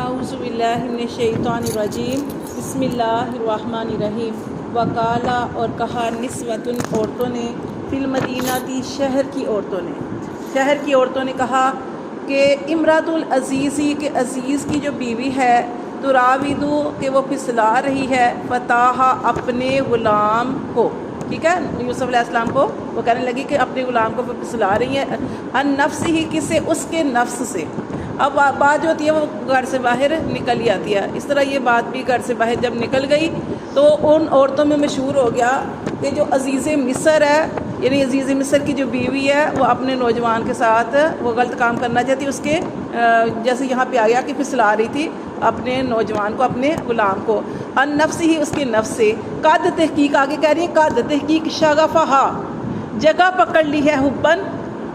اعوذ باللہ من الشیطان الرجیم بسم اللہ الرحمن الرحیم وقالا اور کہا نسوۃ عورتوں نے فی المدینہ تی شہر کی عورتوں نے کہا کہ امراۃ العزیزی کہ عزیز کی جو بیوی ہے تراودو کہ وہ پھسلا رہی ہے فتح اپنے غلام کو، ٹھیک ہے، یوسف علیہ السلام کو وہ کہنے لگی کہ اپنے غلام کو پھسلا رہی ہے ان نفس ہی کسے اس کے نفس سے۔ اب بات جو ہوتی ہے وہ گھر سے باہر نکل ہی آتی ہے، اس طرح یہ بات بھی گھر سے باہر جب نکل گئی تو ان عورتوں میں مشہور ہو گیا کہ جو عزیز مصر ہے، یعنی عزیز مصر کی جو بیوی ہے وہ اپنے نوجوان کے ساتھ وہ غلط کام کرنا چاہتی، اس کے جیسے یہاں پہ آیا کہ پھسلا رہی تھی اپنے نوجوان کو، اپنے غلام کو، ان نفس ہی اس کے نفس سے۔ قد تحقیق آگے کہہ رہی ہے، قد تحقیق شغفہا جگہ پکڑ لی ہے، حبن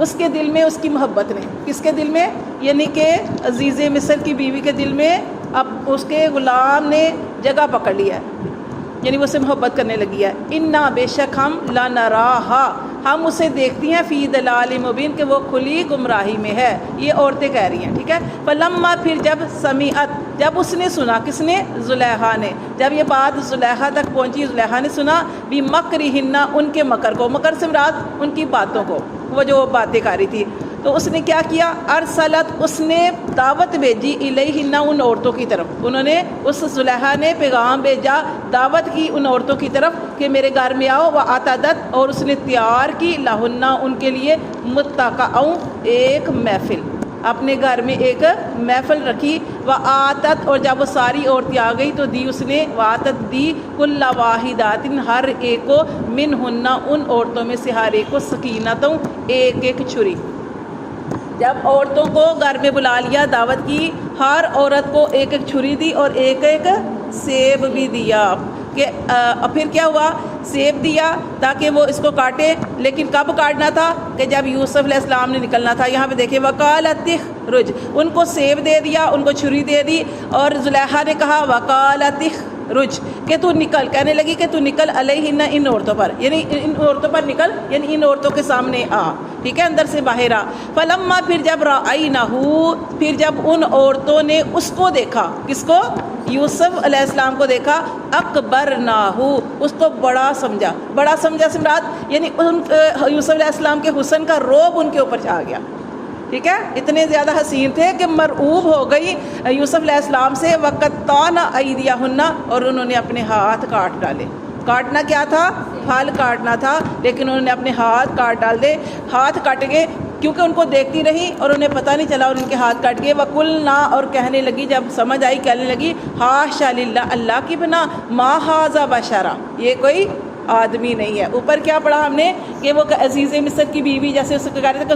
اس کے دل میں، اس کی محبت نے، کس کے دل میں، یعنی کہ عزیز مصر کی بیوی کے دل میں اب اس کے غلام نے جگہ پکڑ لی ہے، یعنی وہ اسے محبت کرنے لگی ہے۔ انا بے شک ہم لنراہا ہم اسے دیکھتی ہیں فی دلال مبین کہ وہ کھلی گمراہی میں ہے، یہ عورتیں کہہ رہی ہیں، ٹھیک ہے۔ فلما پھر جب سمیعت جب اس نے سنا، کس نے، زلیخا نے، جب یہ بات زلیخا تک پہنچی، زلیخا نے سنا بھی مکرہن ان کے مکر کو، مکر سے مراد ان کی باتوں کو، وہ جو باتیں کر رہی تھی، تو اس نے کیا کیا، ارسلت اس نے دعوت بھیجی الیہن ان عورتوں کی طرف، انہوں نے اس زلیخا نے پیغام بھیجا، دعوت کی ان عورتوں کی طرف کہ میرے گھر میں آؤ، وَأَعْتَدَتْ اور اس نے تیار کی لہن ان کے لیے متکئا ایک محفل، اپنے گھر میں ایک محفل رکھی، وآتت اور جب وہ ساری عورتیں آ گئی تو دی اس نے، وآتت دی کل واحدات ہر ایک کو، منہن ان عورتوں میں سے ہر ایک کو، سکینتوں ایک ایک چھری۔ جب عورتوں کو گھر میں بلا لیا، دعوت کی، ہر عورت کو ایک ایک چھری دی اور ایک ایک سیب بھی دیا، کہ پھر کیا ہوا، سیب دیا تاکہ وہ اس کو کاٹے، لیکن کب کاٹنا تھا کہ جب یوسف علیہ السلام نے نکلنا تھا۔ یہاں پہ دیکھیں وقالت تخرج ان کو سیب دے دیا، ان کو چھری دے دی، اور زلیخا نے کہا وقالت تخرج کہ تو نکل، کہنے لگی کہ تو نکل علیہن ان عورتوں پر، یعنی ان عورتوں پر نکل، یعنی ان عورتوں کے سامنے آ، ٹھیک ہے، اندر سے باہر آ۔ فلما پھر جب رأینہ پھر جب ان عورتوں نے اس کو دیکھا، کس کو، یوسف علیہ السلام کو دیکھا، اکبرناہ اس کو بڑا سمجھا سے مراد یعنی یوسف علیہ السلام کے حسن کا رعب ان کے اوپر چھا گیا، ٹھیک ہے، اتنے زیادہ حسین تھے کہ مرعوب ہو گئی یوسف علیہ السلام سے۔ وقطعن ایدیہن اور انہوں نے اپنے ہاتھ کاٹ ڈالے، کاٹنا کیا تھا، پھل کاٹنا تھا، لیکن انہوں نے اپنے ہاتھ کاٹ ڈال دے، ہاتھ کاٹ گئے کیونکہ ان کو دیکھتی رہی اور انہیں پتہ نہیں چلا اور ان کے ہاتھ کاٹ گئے۔ وَقُلْنَا اور کہنے لگی، جب سمجھ آئی کہنے لگی، حاشا للہ اللہ کی بنا، ما ھذا بشرا یہ کوئی آدمی نہیں ہے۔ اوپر کیا پڑھا ہم نے کہ وہ عزیز مصر کی بیوی، جیسے اس کو کہہ رہے تھے کہ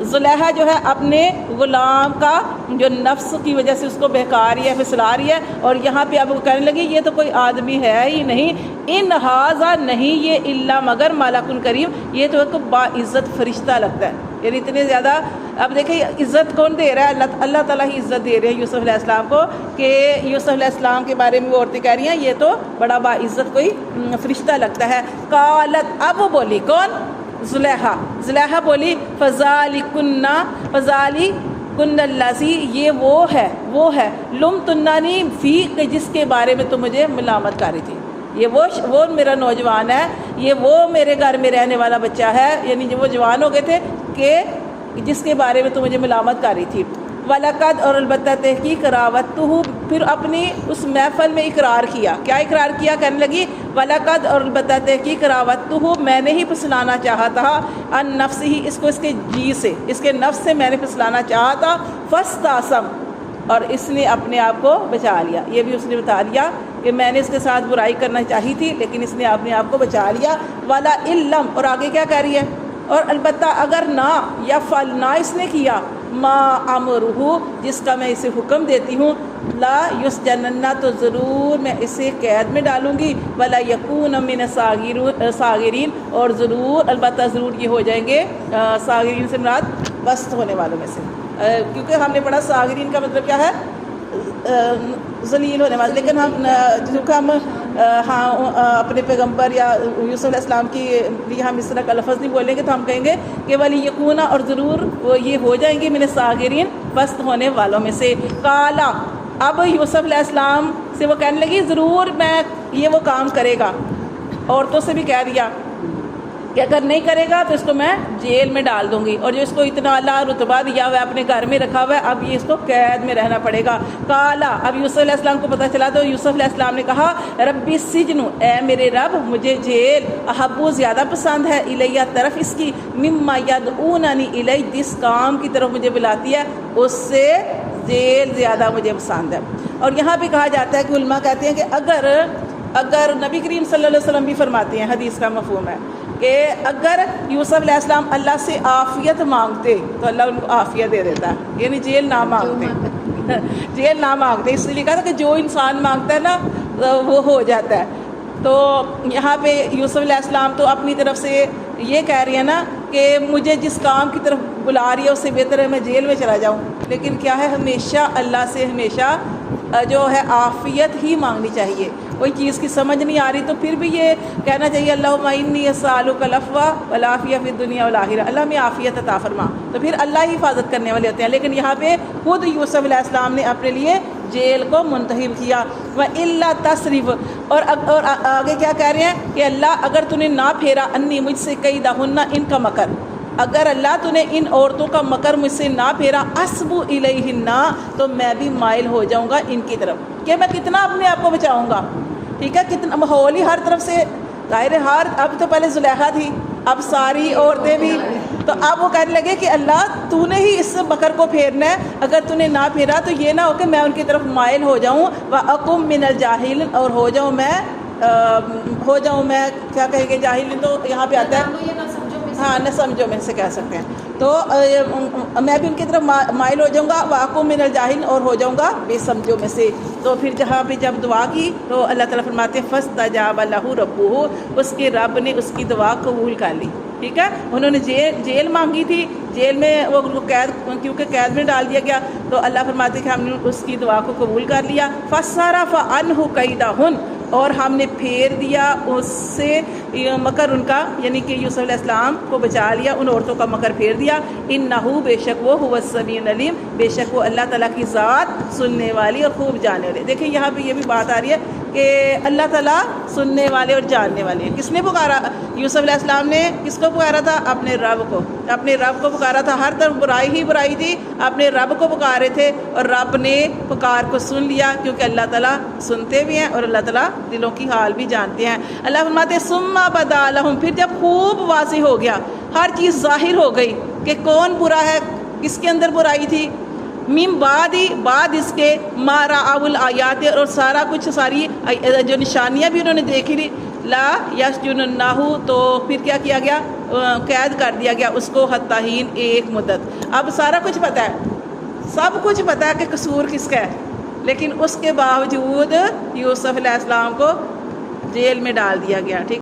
زلیخا جو ہے اپنے غلام کا جو نفس کی وجہ سے اس کو بہکا رہی ہے، پھسلا رہی ہے، اور یہاں پہ اب وہ کہنے لگی یہ تو کوئی آدمی ہے ہی نہیں، ان ھذا نہیں یہ الا مگر ملک کریم یہ تو ایک باعزت فرشتہ لگتا ہے، یعنی اتنے زیادہ۔ اب دیکھیں عزت کون دے رہا ہے، اللہ تعالیٰ ہی عزت دے رہے ہیں یوسف علیہ السلام کو، کہ یوسف علیہ السلام کے بارے میں وہ عورتیں کہہ رہی ہیں یہ تو بڑا باعزت کوئی فرشتہ لگتا ہے۔ قالت اب وہ بولی، کون، زلیخا بولی، فذالکن الذی یہ وہ ہے لمتننی فی جس کے بارے میں تو مجھے ملامت کر رہی تھی، یہ وہ میرا نوجوان ہے، یہ وہ میرے گھر میں رہنے والا بچہ ہے، یعنی جب وہ جوان ہو گئے تھے کہ جس کے بارے میں تو مجھے ملامت کر رہی تھی۔ وَلَقَدْ اور البتہ تحقیق رَاوَدتُّهُ پھر اپنی اس محفل میں اقرار کیا، کیا اقرار کیا، کہنے لگی وَلَقَدْ اور البتہ تحقیق رَاوَدتُّهُ میں نے ہی پھسلانا چاہا تھا، ان نفس ہی اس کو اس کے جی سے، اس کے نفس سے میں نے پھسلانا چاہا تھا، فَاسْتَعْصَمَ اور اس نے اپنے آپ کو بچا لیا، یہ بھی اس نے بتا دیا کہ میں نے اس کے ساتھ برائی کرنا چاہی تھی لیکن اس نے اپنے آپ کو بچا لیا۔ والا علم اور آگے کیا کہہ رہی ہے، اور البتہ اگر نہ یا فل نہ اس نے کیا، ما امرہ جس کا میں اسے حکم دیتی ہوں، لا یسجنن تو ضرور میں اسے قید میں ڈالوں گی، ولا یکون من صاغرین اور ضرور البتہ ضرور یہ ہو جائیں گے صاغرین سے مراد پست ہونے والوں میں سے، کیونکہ ہم نے پڑھا صاغرین کا مطلب کیا ہے، ذلیل ہونے والے، لیکن چونکہ ہم اپنے پیغمبر یا یوسف علیہ السلام کی لیے ہم اس طرح کا لفظ نہیں بولیں گے تو ہم کہیں گے کہ ولی یکونا اور ضرور وہ یہ ہو جائیں گے من صاغرین پست ہونے والوں میں سے۔ کالا اب یوسف علیہ السلام سے وہ کہنے لگی ضرور میں یہ وہ کام کرے گا، عورتوں سے بھی کہہ دیا کہ اگر نہیں کرے گا تو اس کو میں جیل میں ڈال دوں گی، اور جو اس کو اتنا اعلیٰ رتبہ دیا ہوا ہے اپنے گھر میں رکھا ہوا ہے، اب یہ اس کو قید میں رہنا پڑے گا۔ کالا، اب یوسف علیہ السلام کو پتہ چلا تو یوسف علیہ السلام نے کہا ربی السجن، اے میرے رب مجھے جیل احبو زیادہ پسند ہے، الیہ طرف اس کی، مما یدعوننی الی جس کام کی طرف مجھے بلاتی ہے اس سے جیل زیادہ مجھے پسند ہے۔ اور یہاں بھی کہا جاتا ہے کہ علماء کہتے ہیں کہ اگر نبی کریم صلی اللہ علیہ وسلم بھی فرماتے ہیں، حدیث کا مفہوم ہے کہ اگر یوسف علیہ السلام اللہ سے عافیت مانگتے تو اللہ ان کو عافیت دے دیتا ہے، یعنی جیل نہ مانگتے جیل نہ مانگتے، اس لیے کہا تھا کہ جو انسان مانگتا ہے نا وہ ہو جاتا ہے۔ تو یہاں پہ یوسف علیہ السلام تو اپنی طرف سے یہ کہہ رہی ہے نا کہ مجھے جس کام کی طرف بلا رہی ہے اس سے بہتر ہے میں جیل میں چلا جاؤں، لیکن کیا ہے ہمیشہ اللہ سے ہمیشہ جو ہے عافیت ہی مانگنی چاہیے۔ کوئی چیز کی سمجھ نہیں آ رہی تو پھر بھی یہ کہنا چاہیے اللہم انی اسألک العفو والعافیہ فی الدنیا والآخرہ، اللہ میں عافیت عطا فرما، تو پھر اللہ ہی حفاظت کرنے والے ہوتے ہیں۔ لیکن یہاں پہ خود یوسف علیہ السلام نے اپنے لیے جیل کو منتخب کیا۔ وَإِلَّا تَصْرِفْ، اور آگے کیا کہہ رہے ہیں کہ اللہ اگر تو نے نہ پھیرا انی مجھ سے کیدہن، ان کا مکر، اگر اللہ تو نے ان عورتوں کا مکر مجھ سے نہ پھیرا، اسبو الیہن، تو میں بھی مائل ہو جاؤں گا ان کی طرف، کہ میں کتنا اپنے آپ کو بچاؤں گا، ٹھیک ہے، کتنا ماحول ہی ہر طرف سے ظاہر ہے، اب تو پہلے زلیخا تھی، اب ساری عورتیں بھی، تو اب وہ کہنے لگے کہ اللہ تو نے ہی اس مکر کو پھیرنا ہے، اگر تو نے نہ پھیرا تو یہ نہ ہو کہ میں ان کی طرف مائل ہو جاؤں، وَأَكُن مِّنَ الْجَاهِلِينَ، اور ہو جاؤں میں کیا کہیں گے جاہلین، تو یہاں پہ آتا ہے ہاں نہ سمجھو میں سے کہہ سکتے ہیں، تو میں بھی ان کی طرف مائل ہو جاؤں گا، وَأَكُن مِّنَ الْجَاهِلِينَ، اور ہو جاؤں گا بے سمجھو میں سے۔ تو پھر جہاں پہ جب دعا کی تو اللہ تعالیٰ فرماتے ہیں فَاسْتَجَابَ لَهُ رَبُّهُ، اس کے رب نے اس کی دعا قبول کر لی، ٹھیک ہے، انہوں نے جیل مانگی تھی، جیل میں وہ قید، کیونکہ قید میں ڈال دیا گیا، تو اللہ فرماتے کہ ہم نے اس کی دعا کو قبول کر لیا۔ فَصَرَفَ عَنْهُ كَيْدَهُنَّ، اور ہم نے پھیر دیا اس سے مکر ان کا، یعنی کہ یوسف علیہ السلام کو بچا لیا، ان عورتوں کا مکر پھیر دیا۔ انہو، بے شک وہ، هو السمیع العلیم، بے شک وہ اللہ تعالیٰ کی ذات سننے والی اور خوب جاننے والی۔ دیکھیں یہاں پہ یہ بھی بات آ رہی ہے کہ اللہ تعالیٰ سننے والے اور جاننے والے ہیں۔ کس نے پکارا؟ یوسف علیہ السلام نے کس کو پکارا تھا؟ اپنے رب کو، اپنے رب کو پکارا تھا، ہر طرف برائی ہی برائی تھی، اپنے رب کو پکارے تھے، اور رب نے پکار کو سن لیا، کیونکہ اللہ تعالیٰ سنتے بھی ہیں اور اللہ تعالیٰ دلوں کی حال بھی جانتے ہیں۔ اللہ فرماتے ہیں ثم بدا لہم، پھر جب خوب واضح ہو گیا، ہر چیز ظاہر ہو گئی کہ کون برا ہے، کس کے اندر برائی تھی، من بعد اس کے ما رأوا الآیات، اور سارا کچھ، ساری جو نشانیاں بھی انہوں نے دیکھی لی، لا یسجننہ، تو پھر کیا کیا گیا؟ قید کر دیا گیا اس کو حتی حین، ایک مدت۔ اب سارا کچھ پتہ ہے، سب کچھ پتہ ہے کہ قصور کس کا ہے، لیکن اس کے باوجود یوسف علیہ السلام کو جیل میں ڈال دیا گیا، ٹھیک۔